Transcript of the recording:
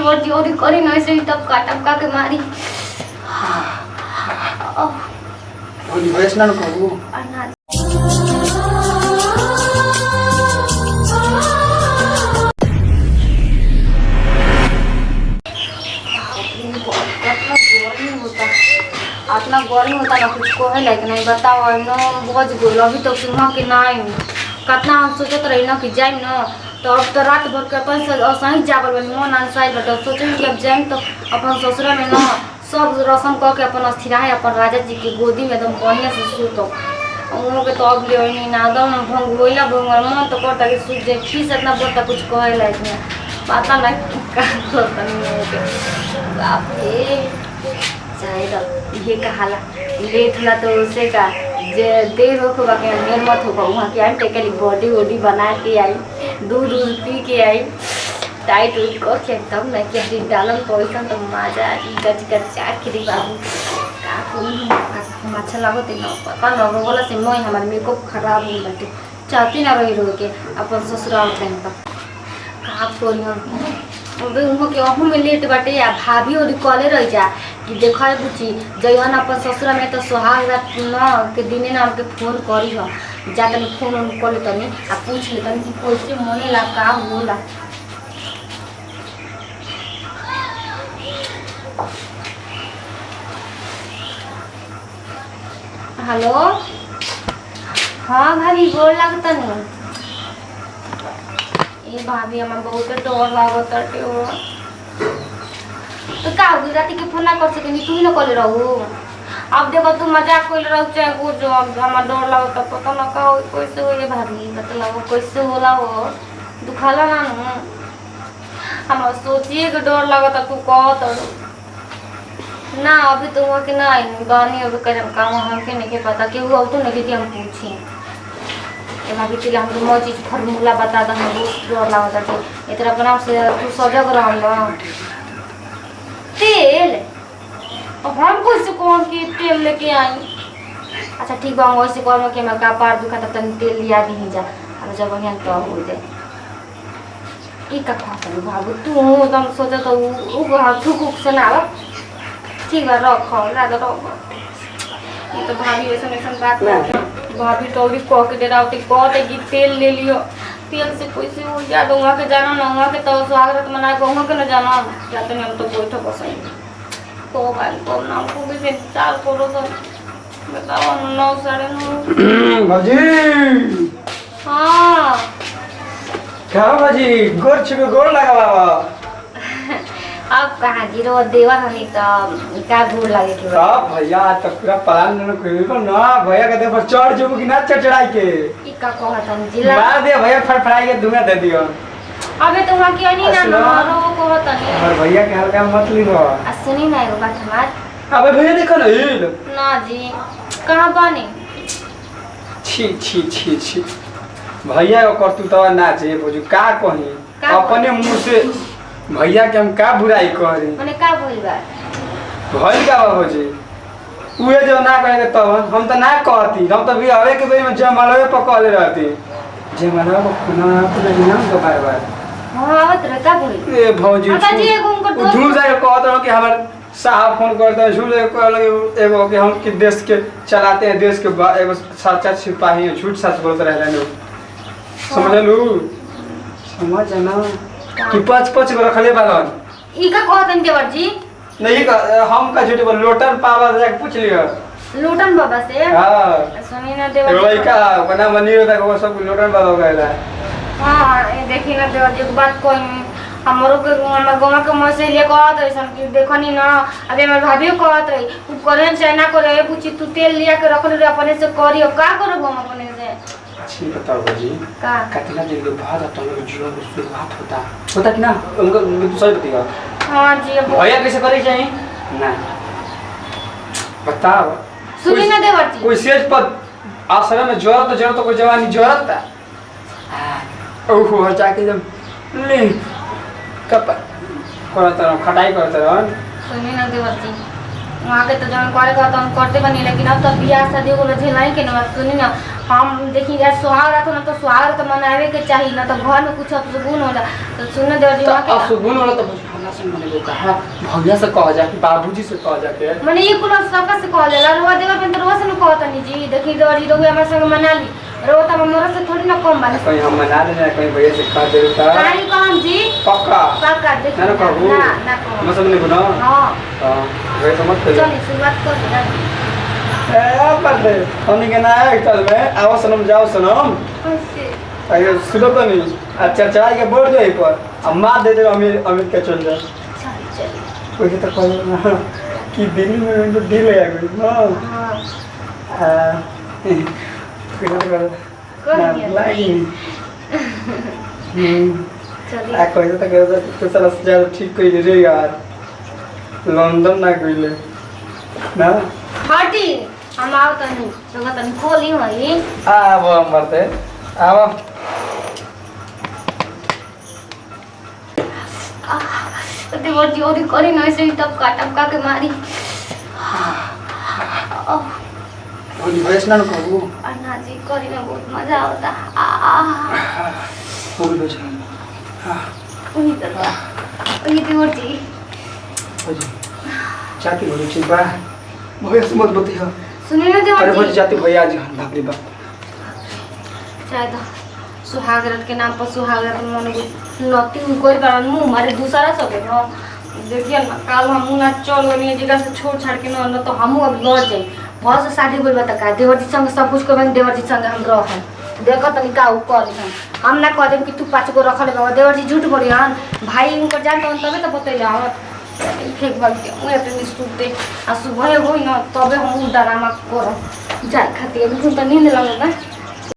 देवर जी और करी ना ऐसे ही तब काटा के मारी और वैसे ना कहू अन्ना इतना गर्मी होता ना कुछ कहे लायक नहीं बताओ न बज गल अभी तो सुबह के नहीं कितना हम सोचत रही ना कि जाइम ना तो अब तो रात भर के अपन से असही जागल बनी मन अनसाइल बट सोचें कि अब जाइम तो अपन ससुरा में ना सब रसम कह के अपन अस्थिराए अपन राजा जी की गोदी में एकदम बढ़िया से सूतो उन के तो अब ले नहीं ना दम भंगोइला भंगल मन तो करता कि सूत जाए खीस इतना बोलता कुछ कहे लायक नहीं पता नहीं का करता नहीं बाप रे चाहेगा ये कहाला लेट होला तो उसे का जे देर हो बाकी देर मत होगा वहाँ के आई टेकली बॉडी वॉडी बना के आई दूध पी के आई टाइट उठ कर तब ना कि हरी डालम पैसा तो मजा गच गच आखिरी बाबू अच्छा लागत न पता न बोला से मैं हमारे मेकअप खराब हो बाटे चाहती ना रही रो के अपन ससुराल टाइम तक का करी उनको के अहू में लेट बाटे या भाभी और कॉले रह जा कि देखा बुची जयन अपन ससुरा में तो सुहाग रात न के दिने ना हमके फोन करी हो जा तनी फोन उन कर ले तनी आ पूछ ले तनी कि कैसे मने ला का होला हेलो हाँ भाभी गोर लगता नहीं ये भाभी हमें बहुत डर लागत हो तो का हो राती के फोन ना कर सके तू ही ना कर रहू अब देखो तू मजाक कर रहू चाहे कुछ हमारा डर लागत पता ना का कैसे हो ये भाभी मतलब कैसे होला हो दुखाला ना हम सोचिए के डर लागत तू कहत ना अभी तो वहाँ के ना आई गानी अभी करम काम हमके नहीं के पता कि वो तो नहीं कि हम पूछी भाभी चले हम तो चीज फॉर्मूला बता दे हम डर लागत है इतना अपना से तू सजग रह तेल अब हम कैसे कौन की तेल लेके आई अच्छा ठीक बा वैसे कौन कि मैं का पार दुखा तब तक तेल लिया दी जा अब जब यहाँ तो हो जाए ई का खाता भाभी तू एकदम सोचा तो वो थूक से ना ठीक है रख ये तो भाभी ऐसा बात भाभी तो भी कह के दे रहा होती कहते कि तेल ले लियो तेल से कैसे हो याद वहाँ के जाना ना वहाँ के तो स्वागत मना के वहाँ के ना जाना जाते नहीं हम तो बैठो बसाई तो भाई को नाम को भी इंतजार करो तो बताओ 9 9:30 भाजी हाँ क्या भाजी गोर छिपे गोर लगा बाबा अब कहाँ गिरो देवर हनी तो का गोर लगे के का भैया तो पूरा प्लान न कोई को ना भैया के देवर चढ़ जबो कि ना चढ़ाई के ई का कहतन जिला मार दे भैया फड़फड़ाई के धुआं दे दियो अबे तो वहाँ की नहीं ना रो कहतन और भैया के हल्का मत लीहो आ सुनी ना एगो बात हमार अबे भैया देखो ना हिल ना जी कहाँ बानी छी छी छी छी भैया को करतू ना चाहिए बुझू का कही अपने मुंह से भैया के हम का बुराई करी मने का बोल बा भइल का हो जी उहे जो ना कहे तब हम तो ना कहती हम तो भी हवे के बेरी में जमलवे पकड़ले रहती जमलवा को खुना तो नहीं ना तो बार हां आवत रे का बोल ए भौजी आता जी एगो उनको दोस्त झूठ जाके कहत रहो कि हमर साहब फोन करते हैं झूठ जाके कह लगे एगो कि हम कि देश के चलाते हैं देश के एगो सच्चा सिपाही है झूठ सच बोलते रहले लोग समझ लू समझ ना कि पच गो रखले बालन ई का कहतन देवर जी नहीं का हम का झूठ बोल लोटन पावा जाके पूछ लियो लोटन बाबा से हां सुनी ना देवर जी का बना मंदिर तक वो सब लोटन बाबा कहला हां ये देखी ना देवर जी बात कोई हमरो के हमर गांव के मसे लिए कहत ऐसन कि देखनी ना अबे हमर भाभी कहत रही उ करे चाइना करे पूछी तू तेल लिया के रखले रे अपने से करियो का करो हम अपने से अच्छी बताओ जी का कितना दिन के बाद अपन लोग जीवन में शुरुआत होता कि ना उनको सही बताइए हां जी भैया कैसे करे चाहिए ना बताओ सुनी ना देवर जी कोई सेज पर आश्रम में जरूरत तो कोई जवानी जरूरत था ओहो जाके जब ले कप करता रहो खटाई करता रहो सुनी ना देवर जी वहाँ के तो जन करे का तो हम करते बनी लेकिन अब तो बियाह शादी को झेलाई के ना सुनी ना हम देखी यार सुहाग रात ना तो सुहाग तो मनावे के चाहिए ना तो घर में कुछ अपशगुन होला तो सुन देवर जी वहाँ के असुगुन होला तो ना सुन मैंने को कहा भैया से कह जा कि बाबूजी से कह जाके मैंने ये कुल सबका से कह देला रोवा देवर पे तो रोवा से न कहता नहीं जी देखी देवर जी लोग हमारे संग मना ली रोवा तो हमरा से थोड़ी ना कम बानी कहीं हम मना देना कहीं भैया से कह दे ता काई कहम जी पक्का पक्का देखी ना कहू ना कहू मैं समझ ना हां हां वे समझ पे चलिए शुरुआत कर देना ए बर्थडे हमनी के ना है चल में आओ सनम जाओ सनम कैसे अरे सुनो तो नहीं अच्छा चढ़ाई के बोल दे पर अब मार दे दे अमीर अमीर के चल जा चल कोई तो कह कि दिल्ली में तो डील है कोई ना हां फिर तो कर लागी चलिए आ कोई तो कर तो साला ज्यादा ठीक कोई रे यार लंदन ना गइले ना हटी हम आओ तनी तो तनी खोली होई आ वो मरते आवा देवर जी और करी ना ऐसे ही तब काटम के मारी और वेस्ट ना कहू अन्ना जी करी ना बहुत मजा आता पूरी बेच वही दरवा वही देवर जी जाती बोली ठीक बा भैया से मत बतिया सुनिए ना अरे देवर बोल जी जाती भैया जी बाप रे बाप शायद सुहागरात के नाम पर सुहागरात मन नती कोई कारण मुंह मारे दूसरा सब है ना देखिए ना काल हम ना चल गनी जगह से छोड़ छाड़ के ना तो हम अब लड़ जाए बहुत से शादी बोल बता का देवर जी संग सब कुछ करबे देवर जी संग हम रह देखो तनी का उ कर हम ना कह देम कि तू 5 गो रख ले बाबा देवर जी झूठ बोली हन भाई उनको जान तो तबे तो बतैले हम ठीक बात के मैं अपने सुते आ सुबह होई ना तबे हम ड्रामा कर जाए खातिर तो नींद लगेगा